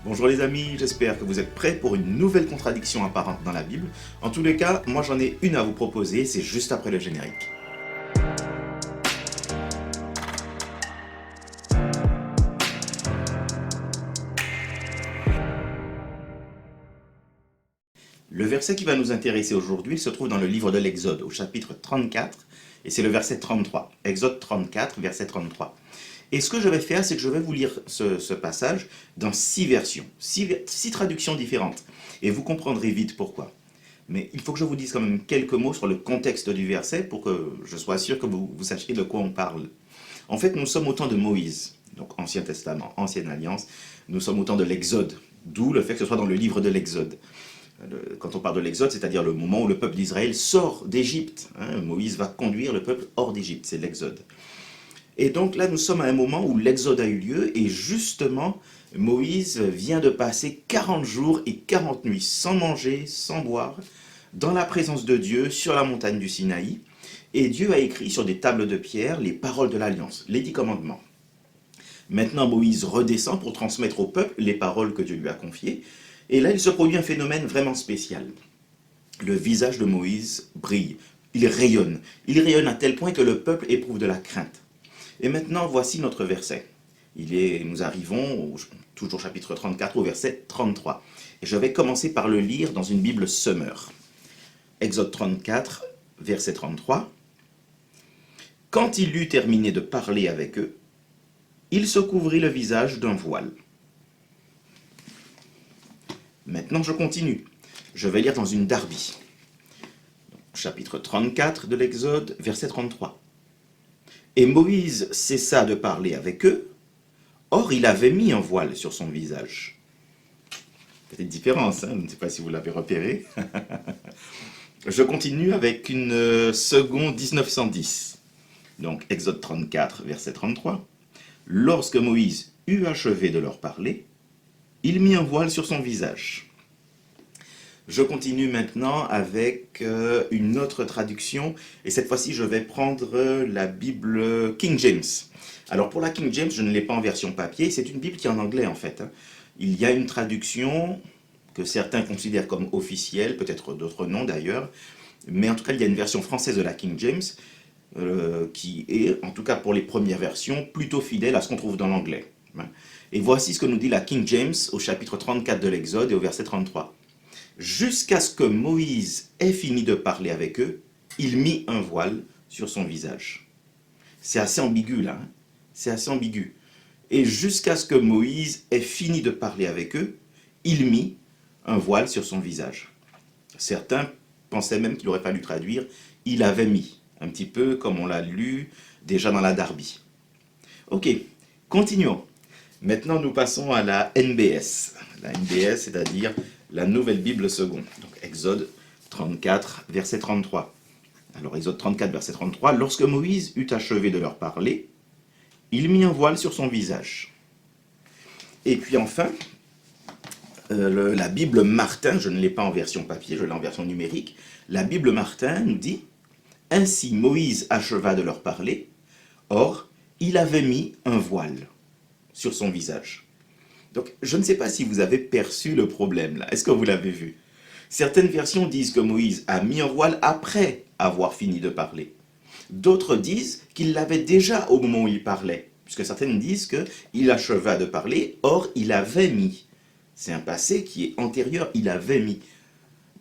Bonjour les amis, j'espère que vous êtes prêts pour une nouvelle contradiction apparente dans la Bible. En tous les cas, moi j'en ai une à vous proposer, c'est juste après le générique. Le verset qui va nous intéresser aujourd'hui se trouve dans le livre de l'Exode, au chapitre 34, et c'est le verset 33. Exode 34, verset 33. Et ce que je vais faire, c'est que je vais vous lire ce passage dans 6 versions, 6 traductions différentes. Et vous comprendrez vite pourquoi. Mais il faut que je vous dise quand même quelques mots sur le contexte du verset pour que je sois sûr que vous sachiez de quoi on parle. En fait, nous sommes au temps de Moïse, donc Ancien Testament, Ancienne Alliance. Nous sommes au temps de l'Exode, d'où le fait que ce soit dans le livre de l'Exode. Quand on parle de l'Exode, c'est-à-dire le moment où le peuple d'Israël sort d'Égypte. Moïse va conduire le peuple hors d'Égypte, c'est l'Exode. Et donc là, nous sommes à un moment où l'Exode a eu lieu et justement, Moïse vient de passer 40 jours et 40 nuits sans manger, sans boire, dans la présence de Dieu sur la montagne du Sinaï. Et Dieu a écrit sur des tables de pierre les paroles de l'Alliance, les 10 commandements. Maintenant, Moïse redescend pour transmettre au peuple les paroles que Dieu lui a confiées. Et là, il se produit un phénomène vraiment spécial. Le visage de Moïse brille, il rayonne. Il rayonne à tel point que le peuple éprouve de la crainte. Et maintenant, voici notre verset. Nous arrivons, toujours chapitre 34, au verset 33. Et je vais commencer par le lire dans une Bible Summer. Exode 34, verset 33. Quand il eut terminé de parler avec eux, il se couvrit le visage d'un voile. Maintenant, je continue. Je vais lire dans une Darby. Chapitre 34 de l'Exode, verset 33. Et Moïse cessa de parler avec eux. Or, il avait mis un voile sur son visage. Petite différence, je ne sais pas si vous l'avez repéré. Je continue avec une seconde 1910. Donc, Exode 34, verset 33. Lorsque Moïse eut achevé de leur parler, il mit un voile sur son visage. Je continue maintenant avec une autre traduction, et cette fois-ci je vais prendre la Bible King James. Alors pour la King James, je ne l'ai pas en version papier, c'est une Bible qui est en anglais en fait. Il y a une traduction que certains considèrent comme officielle, peut-être d'autres non d'ailleurs, mais en tout cas il y a une version française de la King James qui est, en tout cas pour les premières versions, plutôt fidèle à ce qu'on trouve dans l'anglais. Et voici ce que nous dit la King James au chapitre 34 de l'Exode et au verset 33. Jusqu'à ce que Moïse ait fini de parler avec eux, il mit un voile sur son visage. C'est assez ambigu là, c'est assez ambigu. Et jusqu'à ce que Moïse ait fini de parler avec eux, il mit un voile sur son visage. Certains pensaient même qu'il aurait fallu traduire « il avait mis », un petit peu comme on l'a lu déjà dans la Darby. Ok, continuons. Maintenant, nous passons à la NBS. La NBS, c'est-à-dire la Nouvelle Bible Seconde. Donc, Exode 34, verset 33. Alors, Exode 34, verset 33. Lorsque Moïse eut achevé de leur parler, il mit un voile sur son visage. Et puis enfin, la Bible Martin, je ne l'ai pas en version papier, je l'ai en version numérique. La Bible Martin nous dit « Ainsi Moïse acheva de leur parler, or, il avait mis un voile sur son visage. » Donc, je ne sais pas si vous avez perçu le problème là. Est-ce que vous l'avez vu? Certaines versions disent que Moïse a mis un voile après avoir fini de parler. D'autres disent qu'il l'avait déjà au moment où il parlait, puisque certaines disent qu'il acheva de parler, or il avait mis. C'est un passé qui est antérieur, il avait mis.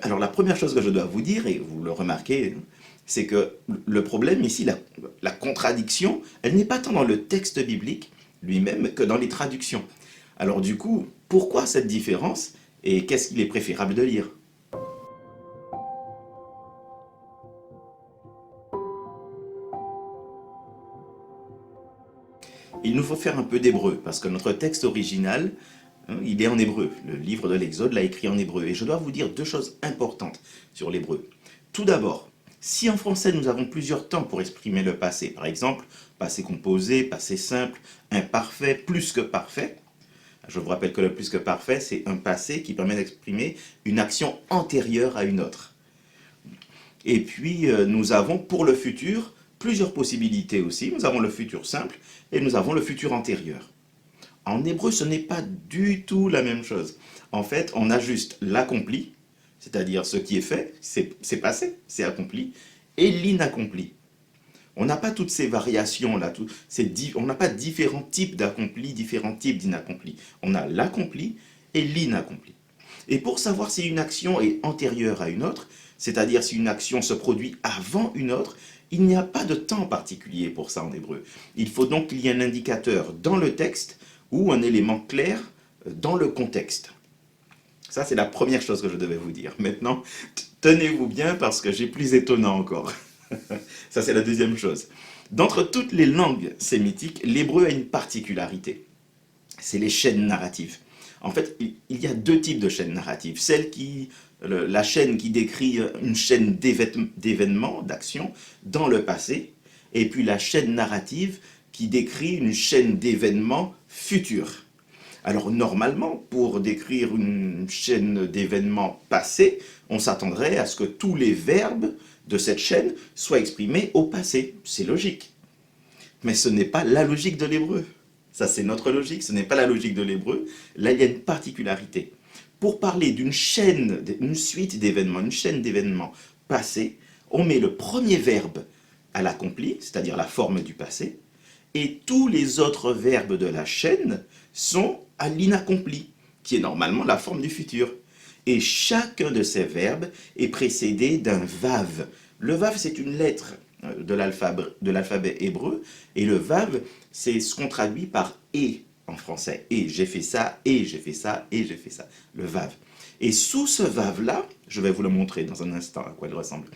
Alors la première chose que je dois vous dire, et vous le remarquez, c'est que le problème ici, la contradiction, elle n'est pas tant dans le texte biblique lui-même que dans les traductions. Alors du coup, pourquoi cette différence et qu'est-ce qu'il est préférable de lire? Il nous faut faire un peu d'hébreu, parce que notre texte original, il est en hébreu. Le livre de l'Exode l'a écrit en hébreu. Et je dois vous dire deux choses importantes sur l'hébreu. Tout d'abord, si en français nous avons plusieurs temps pour exprimer le passé, par exemple, passé composé, passé simple, imparfait, plus que parfait, je vous rappelle que le plus que parfait, c'est un passé qui permet d'exprimer une action antérieure à une autre. Et puis, nous avons pour le futur plusieurs possibilités aussi. Nous avons le futur simple et nous avons le futur antérieur. En hébreu, ce n'est pas du tout la même chose. En fait, on a juste l'accompli, c'est-à-dire ce qui est fait, c'est passé, c'est accompli, et l'inaccompli. On n'a pas toutes ces variations là, on n'a pas différents types d'accompli, différents types d'inaccompli. On a l'accompli et l'inaccompli. Et pour savoir si une action est antérieure à une autre, c'est-à-dire si une action se produit avant une autre, il n'y a pas de temps particulier pour ça en hébreu. Il faut donc qu'il y ait un indicateur dans le texte ou un élément clair dans le contexte. Ça, c'est la première chose que je devais vous dire. Maintenant, tenez-vous bien parce que j'ai plus étonnant encore. Ça, c'est la deuxième chose. D'entre toutes les langues sémitiques, l'hébreu a une particularité. C'est les chaînes narratives. En fait, il y a deux types de chaînes narratives. La chaîne qui décrit une chaîne d'événements, d'actions dans le passé, et puis la chaîne narrative qui décrit une chaîne d'événements futurs. Alors normalement, pour décrire une chaîne d'événements passés, on s'attendrait à ce que tous les verbes de cette chaîne soient exprimés au passé. C'est logique. Mais ce n'est pas la logique de l'hébreu. Ça, c'est notre logique, ce n'est pas la logique de l'hébreu. Là, il y a une particularité. Pour parler d'une chaîne, d'une suite d'événements, une chaîne d'événements passés, on met le premier verbe à l'accompli, c'est-à-dire la forme du passé, et tous les autres verbes de la chaîne sont à l'inaccompli, qui est normalement la forme du futur. Et chacun de ces verbes est précédé d'un vav. Le vav, c'est une lettre de l'alphabet hébreu, et le vav, c'est ce qu'on traduit par et en français. Et j'ai fait ça, et j'ai fait ça, et j'ai fait ça. Le vav. Et sous ce vav-là, je vais vous le montrer dans un instant à quoi il ressemble.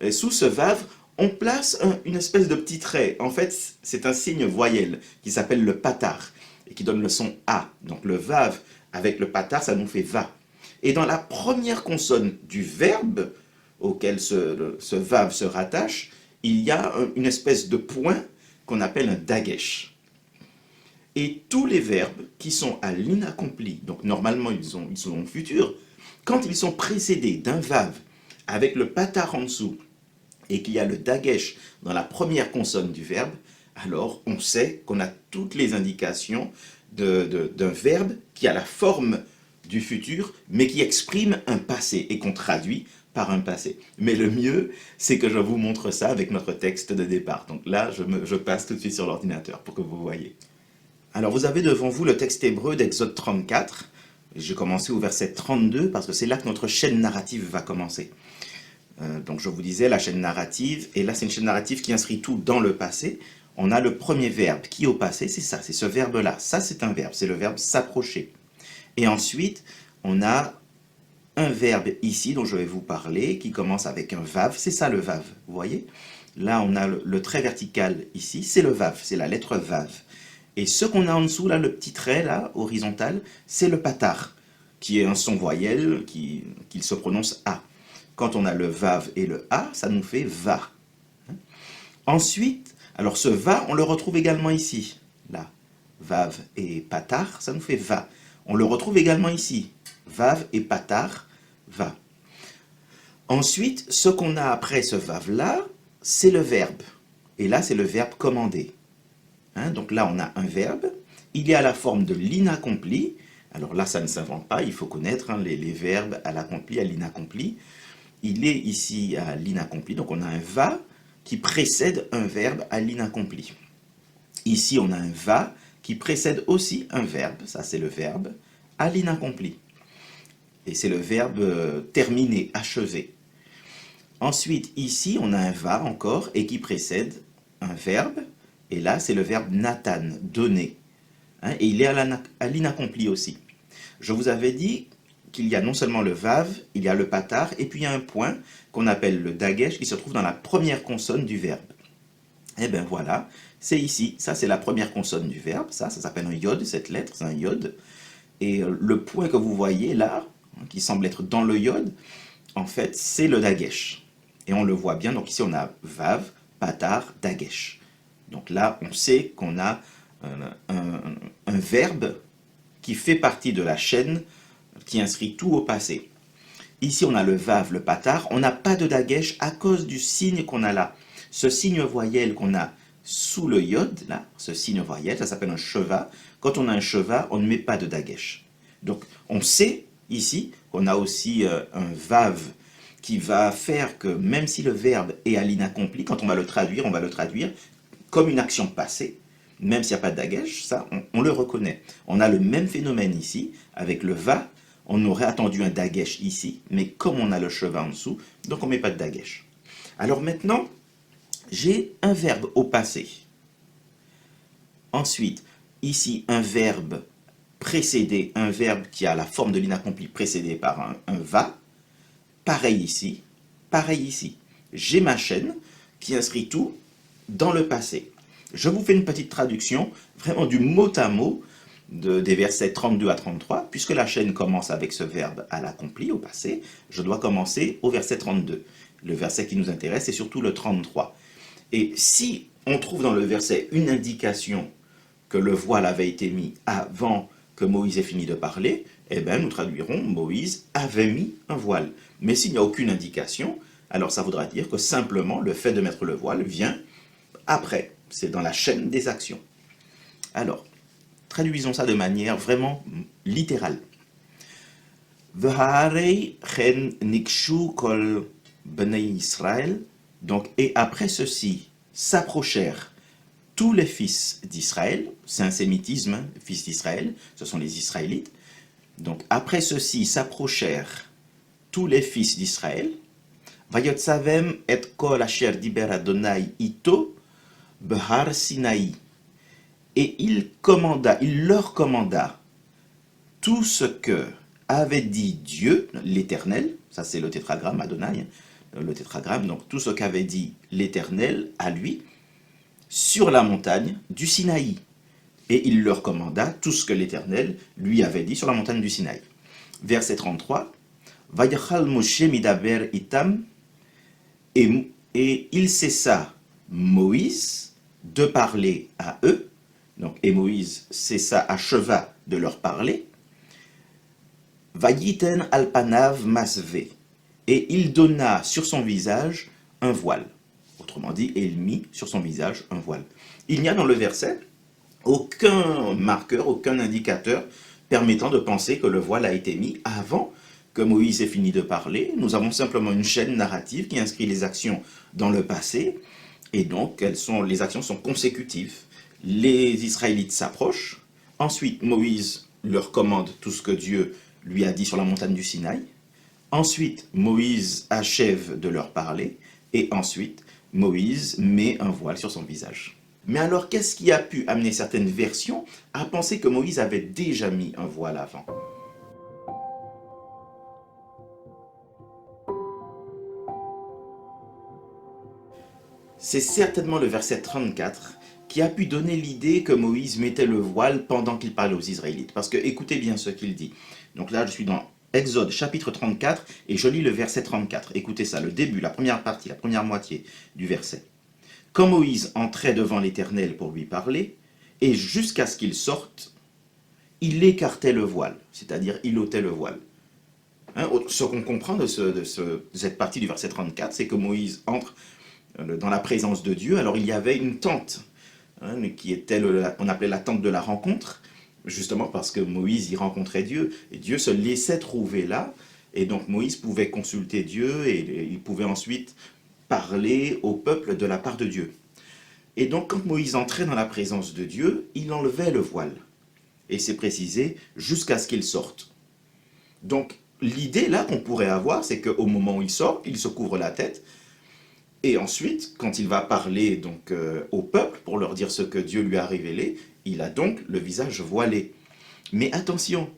Et sous ce vav, on place une espèce de petit trait. En fait, c'est un signe voyelle qui s'appelle le patar et qui donne le son A. Donc le vav avec le patar, ça nous fait va. Et dans la première consonne du verbe auquel ce vav se rattache, il y a une espèce de point qu'on appelle un dagesh. Et tous les verbes qui sont à l'inaccompli, donc normalement ils sont futurs, quand ils sont précédés d'un vav avec le patar en dessous et qu'il y a le dagesh dans la première consonne du verbe, alors on sait qu'on a toutes les indications d'un verbe qui a la forme du futur, mais qui exprime un passé et qu'on traduit par un passé. Mais le mieux, c'est que je vous montre ça avec notre texte de départ. Donc là, je passe tout de suite sur l'ordinateur pour que vous voyez. Alors vous avez devant vous le texte hébreu d'Exode 34. J'ai commencé au verset 32 parce que c'est là que notre chaîne narrative va commencer. Donc je vous disais la chaîne narrative, et là c'est une chaîne narrative qui inscrit tout dans le passé. On a le premier verbe qui au passé, c'est ça, c'est ce verbe-là. Ça c'est un verbe, c'est le verbe s'approcher. Et ensuite, on a un verbe ici dont je vais vous parler qui commence avec un vav, c'est ça le vav, vous voyez? Là on a le trait vertical ici, c'est le vav, c'est la lettre vav. Et ce qu'on a en dessous, là, le petit trait là, horizontal, c'est le patar, qui est un son voyelle qui se prononce A. Quand on a le vav et le A, ça nous fait va. Ensuite, alors ce va, on le retrouve également ici. Là, vav et patar, ça nous fait va. On le retrouve également ici. Vav et patar, va. Ensuite, ce qu'on a après ce vav-là, c'est le verbe. Et là, c'est le verbe commander. Donc là, on a un verbe. Il est à la forme de l'inaccompli. Alors là, ça ne s'invente pas. Il faut connaître les verbes à l'accompli, à l'inaccompli. Il est ici à l'inaccompli. Donc on a un va qui précède un verbe à l'inaccompli. Ici, on a un va qui précède aussi un verbe. Ça, c'est le verbe à l'inaccompli. Et c'est le verbe terminer, achever. Ensuite, ici, on a un va encore et qui précède un verbe. Et là, c'est le verbe Nathan, donner. Et il est à l'inaccompli aussi. Je vous avais dit qu'il y a non seulement le vav, il y a le patar, et puis il y a un point qu'on appelle le dagesh qui se trouve dans la première consonne du verbe. Et bien voilà, c'est ici. Ça, c'est la première consonne du verbe. Ça s'appelle un yod, cette lettre, c'est un yod. Et le point que vous voyez là, qui semble être dans le yod, en fait, c'est le dagesh. Et on le voit bien. Donc ici, on a vav, patar, dagesh. Donc là, on sait qu'on a un verbe qui fait partie de la chaîne qui inscrit tout au passé. Ici, on a le vav, le patar. On n'a pas de dagesh à cause du signe qu'on a là. Ce signe voyelle qu'on a sous le yod, là, ce signe voyelle, ça s'appelle un sheva. quand on a un cheval, on ne met pas de dagesh. Donc, on sait ici qu'on a aussi un vav qui va faire que même si le verbe est à l'inaccompli, quand on va le traduire comme une action passée, même s'il n'y a pas de dagesh, ça, on le reconnaît. On a le même phénomène ici, avec le va, on aurait attendu un dagesh ici, mais comme on a le cheval en dessous, donc on ne met pas de dagesh. Alors maintenant, j'ai un verbe au passé. Ensuite, ici, un verbe précédé, un verbe qui a la forme de l'inaccompli précédé par un va. Pareil ici, pareil ici. J'ai ma chaîne qui inscrit tout dans le passé. Je vous fais une petite traduction, vraiment du mot à mot, des versets 32 à 33, puisque la chaîne commence avec ce verbe à l'accompli, au passé, je dois commencer au verset 32. Le verset qui nous intéresse est surtout le 33. Et si on trouve dans le verset une indication que le voile avait été mis avant que Moïse ait fini de parler, eh bien nous traduirons Moïse avait mis un voile. Mais s'il n'y a aucune indication, alors ça voudra dire que simplement le fait de mettre le voile vient après. C'est dans la chaîne des actions. Alors, traduisons ça de manière vraiment littérale. V'harei chen nikshu kol bnei Israël. Donc, et après ceci, s'approchèrent tous les fils d'Israël. C'est un sémitisme, hein, fils d'Israël, ce sont les Israélites. Donc, après ceci, s'approchèrent tous les fils d'Israël. Vayotzavem et kol asher diber Adonai ito behar Sinaï. Et il leur commanda tout ce que avait dit Dieu, l'Éternel, ça c'est le tétragramme Adonai, le tétragramme, donc tout ce qu'avait dit l'Éternel à lui, sur la montagne du Sinaï. Et il leur commanda tout ce que l'Éternel lui avait dit sur la montagne du Sinaï. Verset 33, Vayachal Moshe midaber itam, et il cessa, Moïse, de parler à eux. Donc, et Moïse cessa, acheva de leur parler. Vayiten alpanav masve, et il donna sur son visage un voile. Autrement dit, et il mit sur son visage un voile. Il n'y a dans le verset aucun marqueur, aucun indicateur permettant de penser que le voile a été mis avant que Moïse ait fini de parler. Nous avons simplement une chaîne narrative qui inscrit les actions dans le passé, et donc les actions sont consécutives. Les Israélites s'approchent, ensuite Moïse leur commande tout ce que Dieu lui a dit sur la montagne du Sinaï, ensuite Moïse achève de leur parler, et ensuite Moïse met un voile sur son visage. Mais alors, qu'est-ce qui a pu amener certaines versions à penser que Moïse avait déjà mis un voile avant ? C'est certainement le verset 34 qui a pu donner l'idée que Moïse mettait le voile pendant qu'il parlait aux Israélites. Parce que écoutez bien ce qu'il dit. Donc là, je suis dans Exode chapitre 34 et je lis le verset 34. Écoutez ça, le début, la première partie, la première moitié du verset. Quand Moïse entrait devant l'Éternel pour lui parler, et jusqu'à ce qu'il sorte, il écartait le voile, c'est-à-dire il ôtait le voile. Hein, ce qu'on comprend de cette partie du verset 34, c'est que Moïse entre dans la présence de Dieu. Alors il y avait une tente, hein, qui était, on appelait la tente de la rencontre, justement parce que Moïse y rencontrait Dieu, et Dieu se laissait trouver là, et donc Moïse pouvait consulter Dieu, et il pouvait ensuite parler au peuple de la part de Dieu. Et donc quand Moïse entrait dans la présence de Dieu, il enlevait le voile. Et c'est précisé jusqu'à ce qu'il sorte. Donc l'idée là qu'on pourrait avoir, c'est qu'au moment où il sort, il se couvre la tête. Et ensuite, quand il va parler donc au peuple pour leur dire ce que Dieu lui a révélé, il a donc le visage voilé. Mais attention,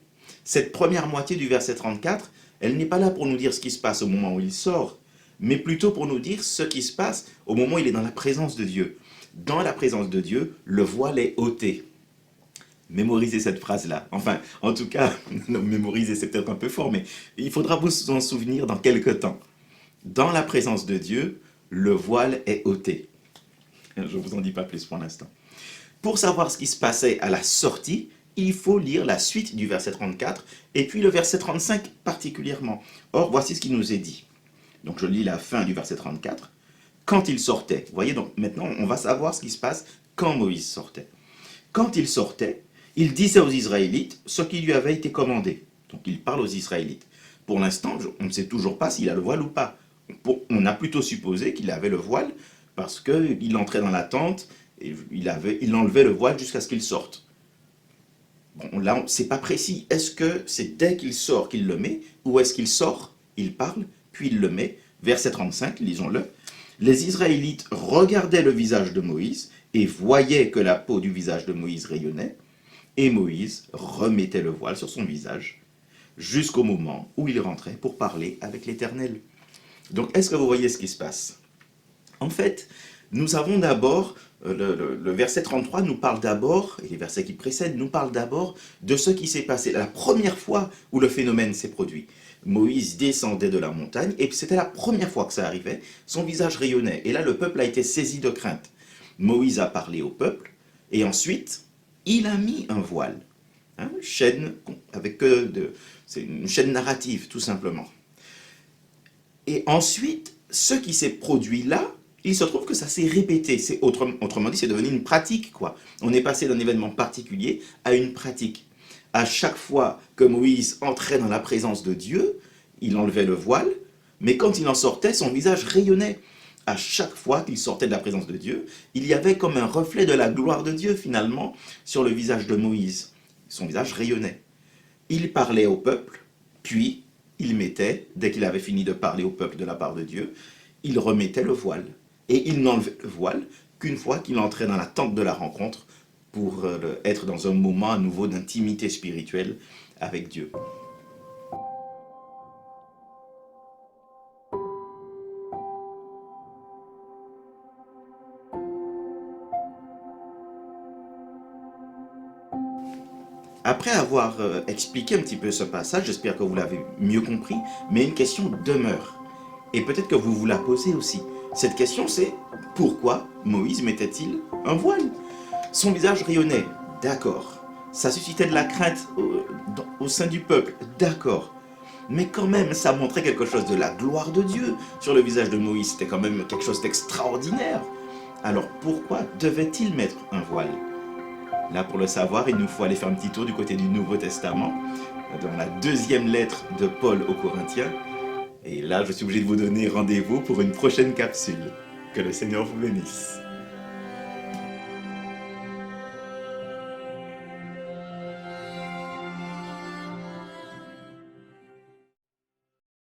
cette première moitié du verset 34, elle n'est pas là pour nous dire ce qui se passe au moment où il sort, mais plutôt pour nous dire ce qui se passe au moment où il est dans la présence de Dieu. Dans la présence de Dieu, le voile est ôté. Mémorisez cette phrase-là. Enfin, en tout cas, non, mémoriser c'est peut-être un peu fort, mais il faudra vous en souvenir dans quelques temps. Dans la présence de Dieu, le voile est ôté. Je ne vous en dis pas plus pour l'instant. Pour savoir ce qui se passait à la sortie, il faut lire la suite du verset 34 et puis le verset 35 particulièrement. Or, voici ce qui nous est dit. Donc je lis la fin du verset 34. Quand il sortait, vous voyez, donc maintenant on va savoir ce qui se passe quand Moïse sortait. Quand il sortait, Il disait aux Israélites ce qui lui avait été commandé. Donc il parle aux Israélites. Pour l'instant, on ne sait toujours pas s'il a le voile ou pas. On a plutôt supposé qu'il avait le voile parce qu'il entrait dans la tente et il enlevait le voile jusqu'à ce qu'il sorte. Bon, là, c'est pas précis. Est-ce que c'est dès qu'il sort qu'il le met ou est-ce qu'il sort, il parle, puis il le met? Verset 35, lisons-le. Les Israélites regardaient le visage de Moïse et voyaient que la peau du visage de Moïse rayonnait. Et Moïse remettait le voile sur son visage jusqu'au moment où il rentrait pour parler avec l'Éternel. Donc, est-ce que vous voyez ce qui se passe? En fait, nous avons d'abord, le verset 33 nous parle d'abord, et les versets qui précèdent nous parlent d'abord de ce qui s'est passé, la première fois où le phénomène s'est produit. Moïse descendait de la montagne, et c'était la première fois que ça arrivait, son visage rayonnait, et là le peuple a été saisi de crainte. Moïse a parlé au peuple, et ensuite, il a mis un voile, hein, chaîne avec c'est une chaîne narrative tout simplement. Et ensuite, ce qui s'est produit là, il se trouve que ça s'est répété. Autrement dit, c'est devenu une pratique, quoi. On est passé d'un événement particulier à une pratique. À chaque fois que Moïse entrait dans la présence de Dieu, il enlevait le voile, mais quand il en sortait, son visage rayonnait. À chaque fois qu'il sortait de la présence de Dieu, il y avait comme un reflet de la gloire de Dieu, finalement, sur le visage de Moïse. Son visage rayonnait. Il parlait au peuple, puis il mettait, dès qu'il avait fini de parler au peuple de la part de Dieu, il remettait le voile. Et il n'enlevait le voile qu'une fois qu'il entrait dans la tente de la rencontre pour être dans un moment à nouveau d'intimité spirituelle avec Dieu. Après avoir expliqué un petit peu ce passage, j'espère que vous l'avez mieux compris, mais une question demeure. Et peut-être que vous vous la posez aussi. Cette question, c'est pourquoi Moïse mettait-il un voile? Son visage rayonnait, d'accord. Ça suscitait de la crainte au sein du peuple, d'accord. Mais quand même, ça montrait quelque chose de la gloire de Dieu sur le visage de Moïse. C'était quand même quelque chose d'extraordinaire. Alors pourquoi devait-il mettre un voile? Là, pour le savoir, il nous faut aller faire un petit tour du côté du Nouveau Testament, dans la deuxième lettre de Paul aux Corinthiens. Et là, je suis obligé de vous donner rendez-vous pour une prochaine capsule. Que le Seigneur vous bénisse.